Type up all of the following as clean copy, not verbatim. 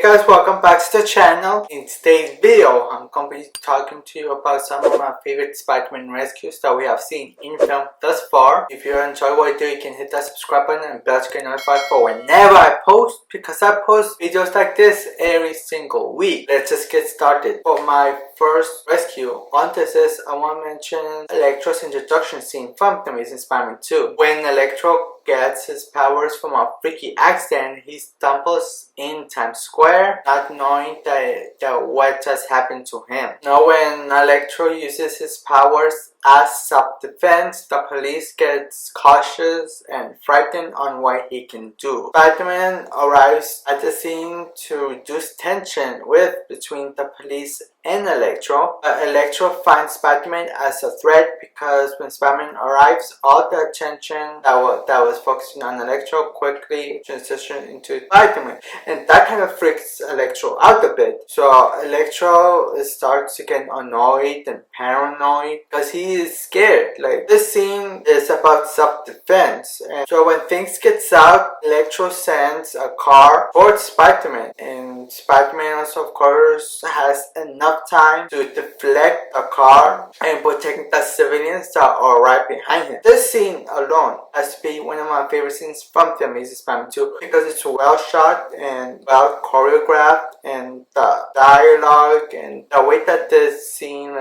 guys, welcome back to the channel. In today's video, I'm going to be talking to you about some of my favorite Spider-Man rescues that we have seen in film thus far. If you enjoy what I do, you can hit that subscribe button and bell to get notified for whenever I post, because I post videos like this every single week. Let's just get started. For my first rescue on this is, I want to mention Electro's introduction scene from The Amazing Spider-Man 2. When Electro gets his powers from a freaky accident, he stumbles in Times Square, not knowing that what just happened to him. Now when Electro uses his powers as self-defense, the police gets cautious and frightened on what he can do. Spider-Man arrives at the scene to reduce tension between the police and Electro. Electro finds Spider-Man as a threat because when Spider-Man arrives, all the attention that was focusing on Electro quickly transitions into Spider-Man, and that kind of freaks Electro out a bit. So Electro starts to get annoyed and paranoid because he is scared. Like, this scene is about self-defense, and so when things gets out, Electro sends a car towards Spider-Man, and Spider-Man also of course has enough time to deflect a car and protect the civilians that are right behind him. This scene alone has to be one of my favorite scenes from The Amazing Spider-Man 2 because it's well shot and well choreographed, and the dialogue and the way that this scene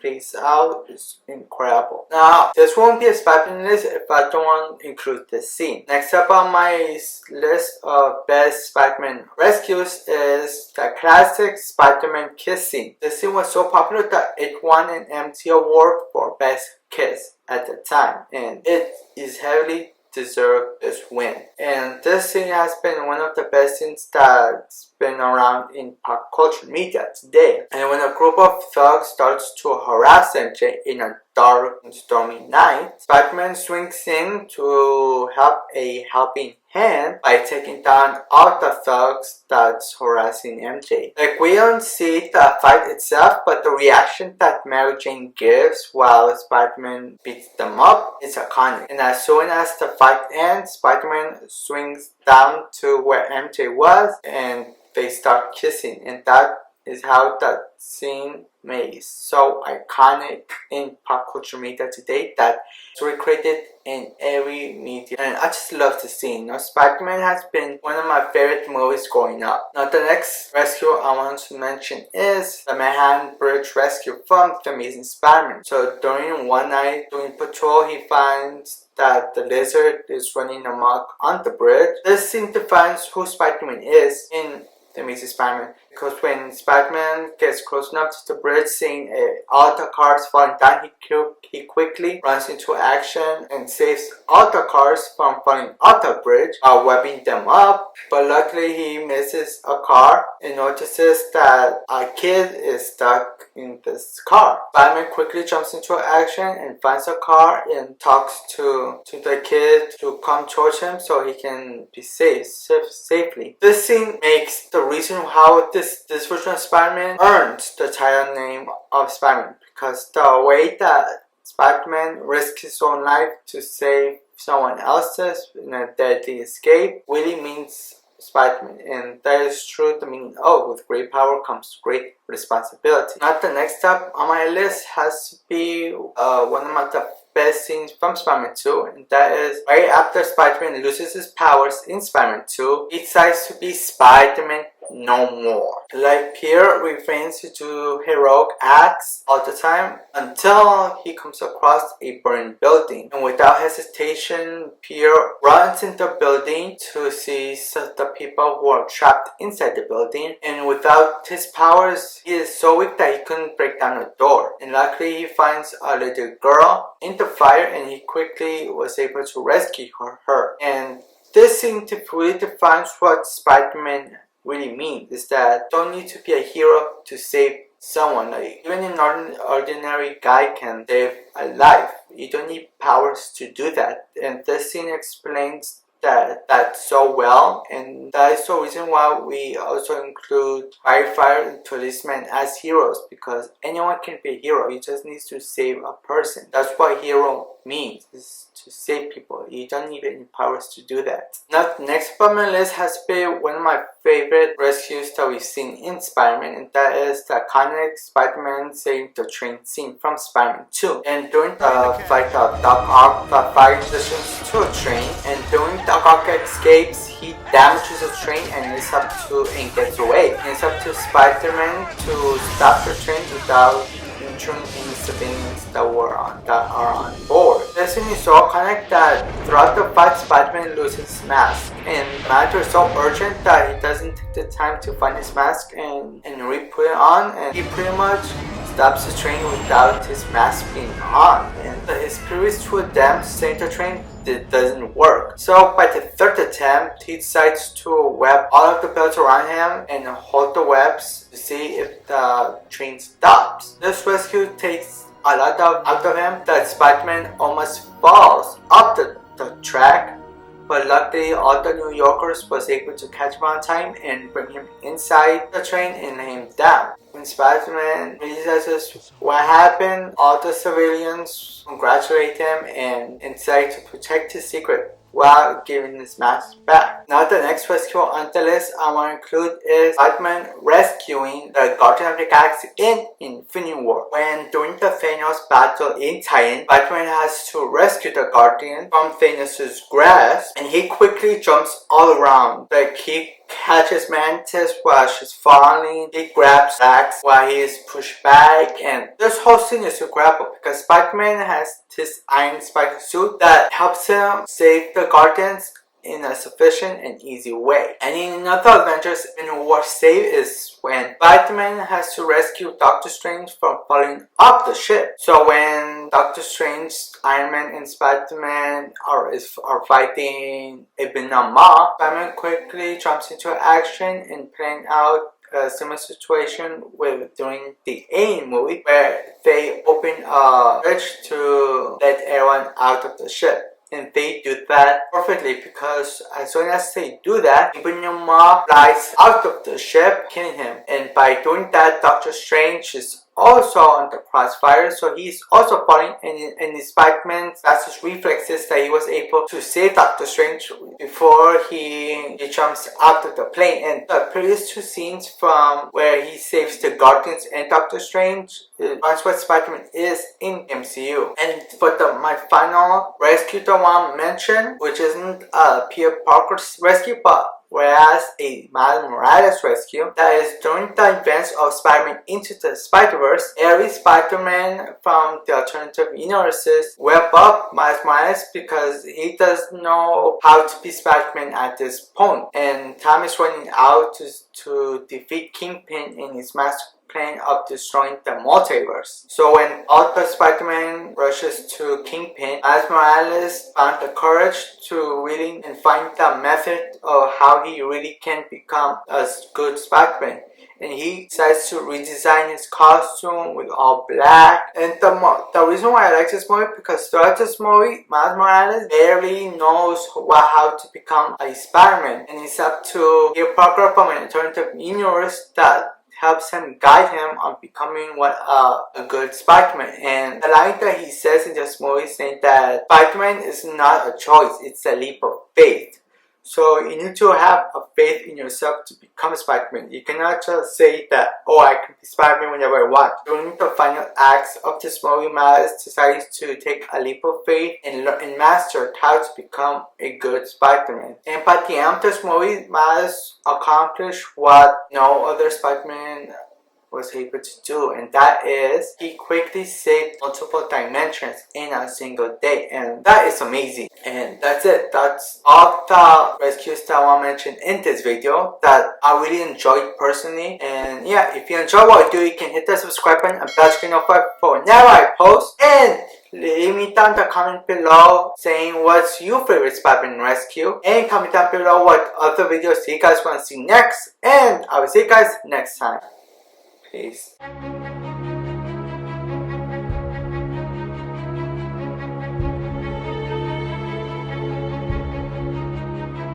plays out is incredible. Now, this won't be a Spider-Man list if I don't include this scene. Next up on my list of best Spider-Man rescues is the classic Spider-Man kiss scene. This scene was so popular that it won an MT award for best kiss at the time, and it is heavily deserved this win. And this scene has been one of the best scenes that's been around in pop culture media today. And when a group of thugs starts to harass MJ in a dark and stormy night, Spider-Man swings in to help a helping hand by taking down all the thugs that's harassing MJ. Like, we don't see the fight itself, but the reaction that Mary Jane gives while Spider-Man beats them up is iconic. And as soon as the fight ends, Spider-Man swings down to where MJ was and they start kissing, and that is how that scene made so iconic in pop culture media today that it's recreated in every media, and I just love the scene. Now, Spider-Man has been one of my favorite movies growing up. Now, the next rescue I want to mention is the Manhattan Bridge rescue from The Amazing Spider-Man. So during one night doing patrol, he finds that the lizard is running amok on the bridge. This scene defines who Spider-Man is in The Amazing Spider-Man, because when Spider-Man gets close enough to the bridge, seeing all the cars falling down, he quickly runs into action and saves all the cars from falling off the bridge while webbing them up. But luckily he misses a car and notices that a kid is stuck in this car. Spider-Man quickly jumps into action and finds a car and talks to the kid to come towards him so he can be safely. This scene makes the reason how this version of Spider-Man earned the title name of Spider-Man, because the way that Spider-Man risks his own life to save someone else's in a deadly escape really means Spider-Man, and that is true the meaning of with great power comes great responsibility. Now, the next up on my list has to be one of the best scenes from Spider-Man 2, and that is right after Spider-Man loses his powers in Spider-Man 2, he decides to be Spider-Man no more. Like, Peter refrains to do heroic acts all the time until he comes across a burned building, and without hesitation Peter runs into the building to see the people who are trapped inside the building, and without his powers he is so weak that he couldn't break down a door, and luckily he finds a little girl in the fire and he quickly was able to rescue her. And this scene really defines what Spider-Man really means, is that you don't need to be a hero to save someone. Like, even an ordinary guy can save a life. You don't need powers to do that, and this scene explains that so well, and that is the reason why we also include firefighters and policemen as heroes, because anyone can be a hero. You just need to save a person. That's what hero means is to save people. You don't need any powers to do that. Now the next on my list has to be one of my favorite rescues that we've seen in Spider-Man, and that is the iconic Spider-Man saving the train scene from Spider-Man 2. And during the fight of Doc Ock, the fire positions to a train, and during Doc Ock escapes, he damages the train and gets away. And it's up to Spider-Man to stop the train without injuring any civilians that are on board. This scene is so iconic that throughout the fight, Spider-Man loses his mask, and the matter is so urgent that he doesn't take the time to find his mask and re-put it on, and he pretty much stops the train without his mask being on. And his previous two attempts to save the train doesn't work. So by the third attempt, he decides to web all of the belts around him and hold the webs to see if the train stops. This rescue takes a lot out of him that Spider-Man almost falls off the track, but luckily all the New Yorkers was able to catch him on time and bring him inside the train and lay him down. When Spider-Man realizes what happened, all the civilians congratulate him and decide to protect his secret while giving his mask back. Now the next rescue on the list I want to include is Spider-Man rescuing the Guardian of the Galaxy in Infinity War. When during the Thanos battle in Titan, Spider-Man has to rescue the Guardian from Thanos' grasp, and he quickly jumps all around. Like he catches Mantis while she's falling, he grabs Drax while he is pushed back, and this whole scene is incredible because Spider-Man has this iron spike suit that helps him save the Guardians in a sufficient and easy way. And in another Avengers Infinity War save is when Spider-Man has to rescue Doctor Strange from falling off the ship. So when Doctor Strange, Iron Man, and Spider-Man are fighting Ibn Amma, Spider-Man quickly jumps into action and playing out a similar situation with during the Alien movie, where they open a bridge to let everyone out of the ship. And they do that perfectly because as soon as they do that, Ibn Yama flies out of the ship, killing him. And by doing that, Doctor Strange is also on the crossfire, so he's also falling, and his Spider-Man's fastest reflexes that he was able to save Doctor Strange before he jumps out of the plane. And the previous two scenes from where he saves the Guardians and Doctor Strange runs what Spider-Man is in MCU. And for my final rescue that I want to mention, which isn't a Peter Parker's rescue, but whereas a Miles Morales rescue, that is during the events of Spider-Man Into the Spider-Verse, every Spider-Man from the alternative universes web up Miles Morales because he doesn't know how to be Spider-Man at this point, and time is running out to defeat Kingpin in his master plan of destroying the multiverse. So when all the Spider-Man rushes to Kingpin, Miles Morales found the courage to really and find the method of how he really can become a good Spider-Man. And he decides to redesign his costume with all black. And the reason why I like this movie, because throughout this movie, Miles Morales barely knows how to become a Spider-Man. And it's up to Peter Parker from an alternative universe that helps him guide him on becoming a good Spider-Man. And the line that he says in this movie is saying that Spider-Man is not a choice, it's a leap of faith. So you need to have a faith in yourself to become Spider-Man. You cannot just say that, oh, I can be Spider-Man whenever I want. During the final acts of this movie, Miles decides to take a leap of faith and master how to become a good Spider-Man. And by the end of this movie, Miles accomplished what no other Spider-Man was able to do, and that is he quickly saved multiple dimensions in a single day, and that is amazing. And that's it. That's all the rescues that I want to mention in this video that I really enjoyed personally. And yeah, if you enjoy what I do, you can hit the subscribe button and bell to get notified for whenever I post, and leave me down the comment below saying what's your favorite Spider-Man rescue, and comment down below what other videos you guys want to see next, and I will see you guys next time. Peace.